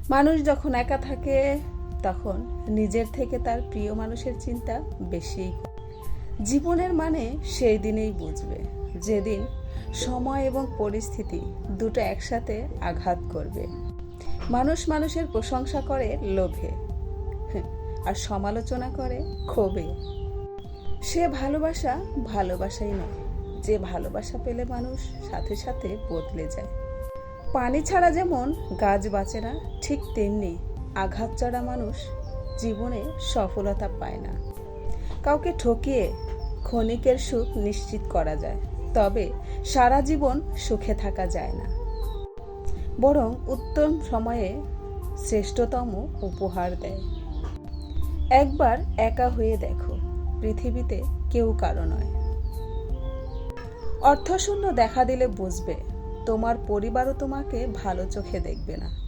মানুষ যখন একা থাকে তখন নিজের থেকে তার প্রিয় মানুষের চিন্তা বেশি। জীবনের মানে সেই দিনেই বুঝবে যেদিন সময় এবং পরিস্থিতি দুটো একসাথে আঘাত করবে। মানুষ মানুষের প্রশংসা করে লোভে, আর সমালোচনা করে ক্ষোভে। সে ভালোবাসা ভালোবাসাই নয়, যে ভালোবাসা পেলে মানুষ সাথে সাথে বদলে যায়। পানি ছাড়া যেমন গাছ বাঁচে না, ঠিক তেমনি আঘাত ছাড়া মানুষ জীবনে সফলতা পায় না। কাউকে ঠকিয়ে ক্ষণিকের সুখ নিশ্চিত করা যায়, তবে সারা জীবন সুখে থাকা যায় না। বরং উত্তম সময়ে শ্রেষ্ঠতম উপহার দেয়। একবার একা হয়ে দেখো, পৃথিবীতে কেউ কারো নয়। অর্থশূন্য দেখা দিলে বুঝবে তোমার পরিবারও তোমাকে ভালো চোখে দেখবে না।